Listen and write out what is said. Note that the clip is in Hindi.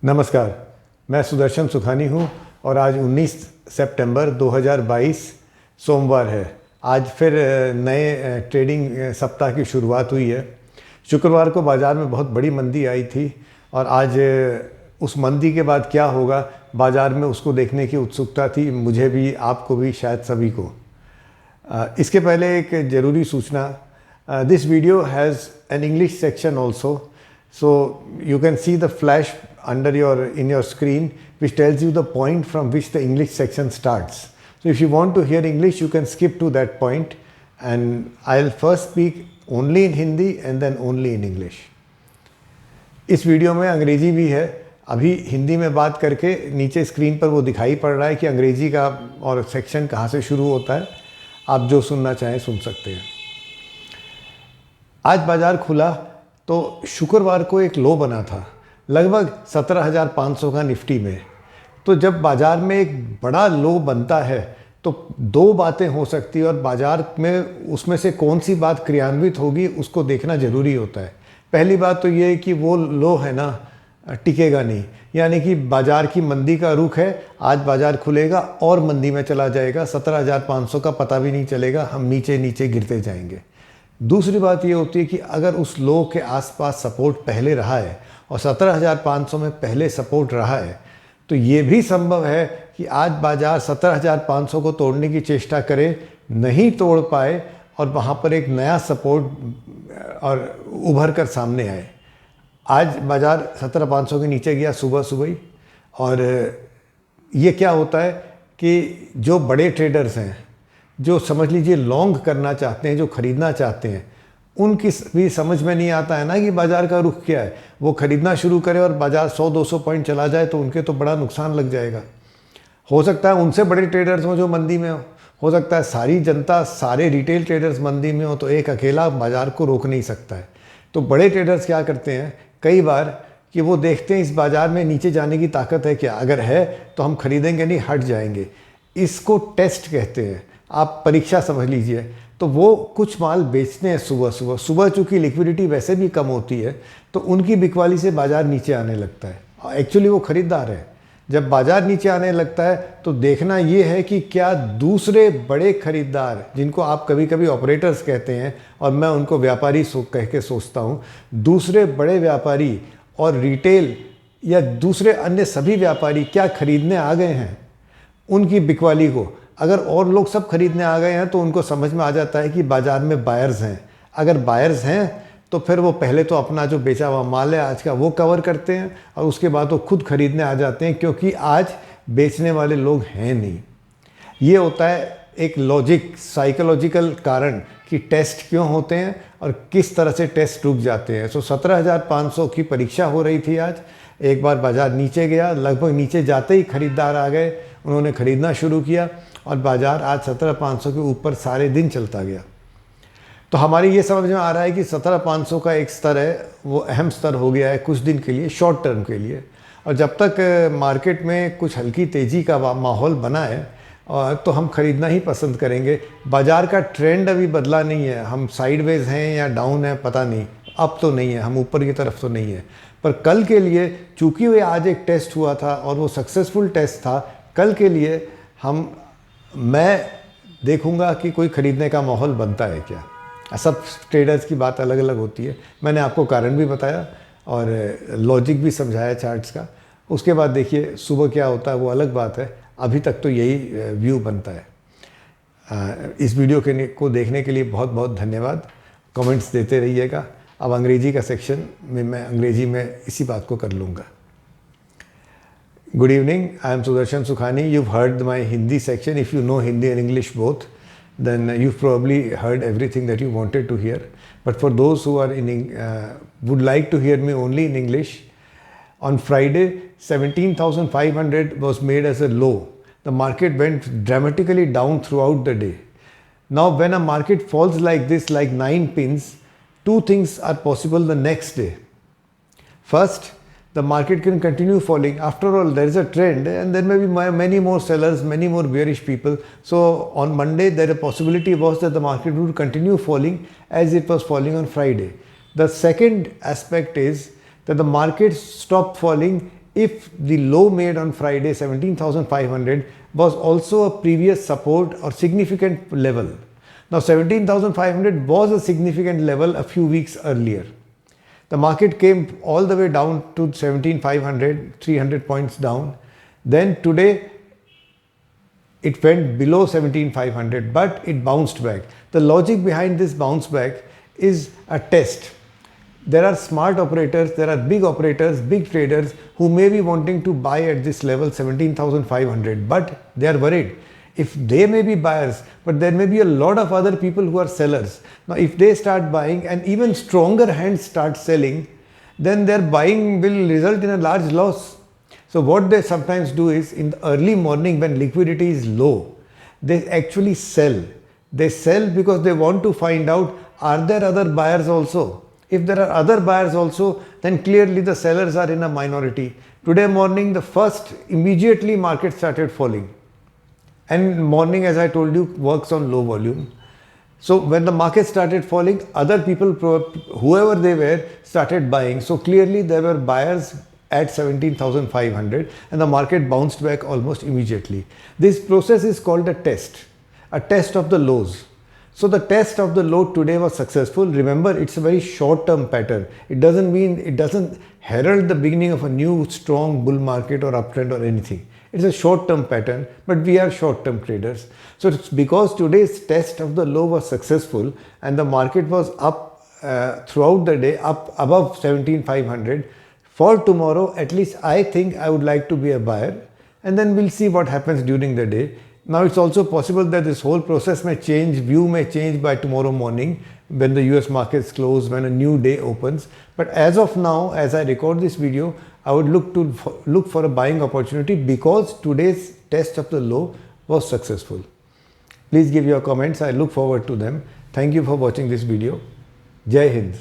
नमस्कार, मैं सुदर्शन सुखानी हूँ और आज 19 सितंबर 2022 सोमवार है। आज फिर नए ट्रेडिंग सप्ताह की शुरुआत हुई है। शुक्रवार को बाज़ार में बहुत बड़ी मंदी आई थी और आज उस मंदी के बाद क्या होगा बाज़ार में, उसको देखने की उत्सुकता थी मुझे भी, आपको भी, शायद सभी को। इसके पहले एक ज़रूरी सूचना, this video has an English section also, so you can see the flash under in your screen which tells you the point from which the English section starts. So if you want to hear English, you can skip to that point and I'll first speak only in Hindi and then only in English. इस वीडियो में अंग्रेजी भी है। अभी हिंदी में बात करके नीचे स्क्रीन पर वो दिखाई पड़ रहा है कि अंग्रेजी का और सेक्शन कहाँ से शुरू होता है। आप जो सुनना चाहें सुन सकते हैं। आज बाज़ार खुला तो शुक्रवार को एक लो बना था लगभग 17,500 का निफ्टी में। तो जब बाज़ार में एक बड़ा लो बनता है तो दो बातें हो सकती है और बाज़ार में उसमें से कौन सी बात क्रियान्वित होगी उसको देखना ज़रूरी होता है। पहली बात तो ये है कि वो लो है ना, टिकेगा नहीं, यानी कि बाज़ार की मंदी का रुख है। आज बाज़ार खुलेगा और मंदी में चला जाएगा, 17,500 का पता भी नहीं चलेगा, हम नीचे नीचे गिरते जाएंगे। दूसरी बात ये होती है कि अगर उस लो के आसपास सपोर्ट पहले रहा है और 17,500 में पहले सपोर्ट रहा है तो ये भी संभव है कि आज बाज़ार 17,500 को तोड़ने की चेष्टा करे, नहीं तोड़ पाए और वहाँ पर एक नया सपोर्ट और उभर कर सामने आए। आज बाज़ार 17,500 के नीचे गया सुबह ही। और ये क्या होता है कि जो बड़े ट्रेडर्स हैं, जो समझ लीजिए लॉन्ग करना चाहते हैं, जो ख़रीदना चाहते हैं, उनकी भी समझ में नहीं आता है ना कि बाज़ार का रुख क्या है। वो ख़रीदना शुरू करे और बाज़ार 100-200 पॉइंट चला जाए तो उनके तो बड़ा नुकसान लग जाएगा। हो सकता है उनसे बड़े ट्रेडर्स हों जो मंदी में हो सकता है सारी जनता, सारे रिटेल ट्रेडर्स मंदी में हो, तो एक अकेला बाज़ार को रोक नहीं सकता है। तो बड़े ट्रेडर्स क्या करते हैं कई बार कि वो देखते हैं इस बाज़ार में नीचे जाने की ताकत है क्या, अगर है तो हम खरीदेंगे नहीं, हट जाएंगे। इसको टेस्ट कहते हैं, आप परीक्षा समझ लीजिए। तो वो कुछ माल बेचते हैं सुबह चूँकि लिक्विडिटी वैसे भी कम होती है तो उनकी बिकवाली से बाज़ार नीचे आने लगता है। एक्चुअली वो ख़रीदार है। जब बाज़ार नीचे आने लगता है तो देखना ये है कि क्या दूसरे बड़े ख़रीदार, जिनको आप कभी कभी ऑपरेटर्स कहते हैं और मैं उनको व्यापारी कह के सोचता हूँ, दूसरे बड़े व्यापारी और रिटेल या दूसरे अन्य सभी व्यापारी क्या खरीदने आ गए हैं उनकी बिकवाली को। अगर और लोग सब खरीदने आ गए हैं तो उनको समझ में आ जाता है कि बाज़ार में बायर्स हैं। अगर बायर्स हैं तो फिर वो पहले तो अपना जो बेचा हुआ माल है आज का वो कवर करते हैं और उसके बाद वो खुद खरीदने आ जाते हैं, क्योंकि आज बेचने वाले लोग हैं नहीं। ये होता है एक लॉजिक, साइकोलॉजिकल कारण कि टेस्ट क्यों होते हैं और किस तरह से टेस्ट रुक जाते हैं। सो 17,500 की परीक्षा हो रही थी आज। एक बार बाज़ार नीचे गया, लगभग नीचे जाते ही खरीदार आ गए, उन्होंने ख़रीदना शुरू किया और बाज़ार आज 17,500 के ऊपर सारे दिन चलता गया। तो हमारी ये समझ में आ रहा है कि 17,500 का एक स्तर है, वो अहम स्तर हो गया है कुछ दिन के लिए, शॉर्ट टर्म के लिए। और जब तक मार्केट में कुछ हल्की तेज़ी का माहौल बना है तो हम ख़रीदना ही पसंद करेंगे। बाज़ार का ट्रेंड अभी बदला नहीं है, हम साइडवेज हैं या डाउन है पता नहीं, अब तो नहीं है, हम ऊपर की तरफ तो नहीं है। पर कल के लिए चूँकि वो आज एक टेस्ट हुआ था और वो सक्सेसफुल टेस्ट था, कल के लिए मैं देखूंगा कि कोई ख़रीदने का माहौल बनता है क्या। सब ट्रेडर्स की बात अलग अलग होती है। मैंने आपको कारण भी बताया और लॉजिक भी समझाया चार्ट्स का। उसके बाद देखिए सुबह क्या होता है वो अलग बात है। अभी तक तो यही व्यू बनता है। इस वीडियो को देखने के लिए बहुत बहुत धन्यवाद। कमेंट्स देते रहिएगा। अब अंग्रेजी का सेक्शन में मैं अंग्रेजी में इसी बात को कर लूँगा। Good evening, I am Sudarshan Sukhani. You've heard my Hindi section. If you know Hindi and English both, then you've probably heard everything that you wanted to hear. But for those who are would like to hear me only in English, on Friday, 17,500 was made as a low. The market went dramatically down throughout the day. Now, when a market falls like this, like 9 pins, two things are possible the next day. First, the market can continue falling. After all, there is a trend and there may be many more sellers, many more bearish people. So on Monday, there a possibility was that the market would continue falling as it was falling on Friday. The second aspect is that the market stopped falling if the low made on Friday 17,500 was also a previous support or significant level. Now 17,500 was a significant level a few weeks earlier. The market came all the way down to 17,500, 300 points down. Then today it went below 17,500, but it bounced back. The logic behind this bounce back is a test. There are smart operators, there are big operators, big traders who may be wanting to buy at this level 17,500, but they are worried. If they may be buyers, but there may be a lot of other people who are sellers. Now, if they start buying and even stronger hands start selling, then their buying will result in a large loss. So what they sometimes do is, in the early morning when liquidity is low, they actually sell. They sell because they want to find out, are there other buyers also? If there are other buyers also, then clearly the sellers are in a minority. Today morning, immediately market started falling. And morning, as I told you, works on low volume. So when the market started falling, other people, whoever they were, started buying. So clearly there were buyers at 17,500 and the market bounced back almost immediately. This process is called a test of the lows. So the test of the low today was successful. Remember, it's a very short-term pattern. It doesn't herald the beginning of a new strong bull market or uptrend or anything. It's a short-term pattern, but we are short-term traders. So it's because today's test of the low was successful and the market was up throughout the day, up above 17,500. For tomorrow, at least I think I would like to be a buyer, and then we'll see what happens during the day. Now it's also possible that this whole process may change, view may change by tomorrow morning when the US markets close, when a new day opens. But as of now, as I record this video, I would look for a buying opportunity because today's test of the low was successful. Please give your comments. I look forward to them. Thank you for watching this video. Jai Hind.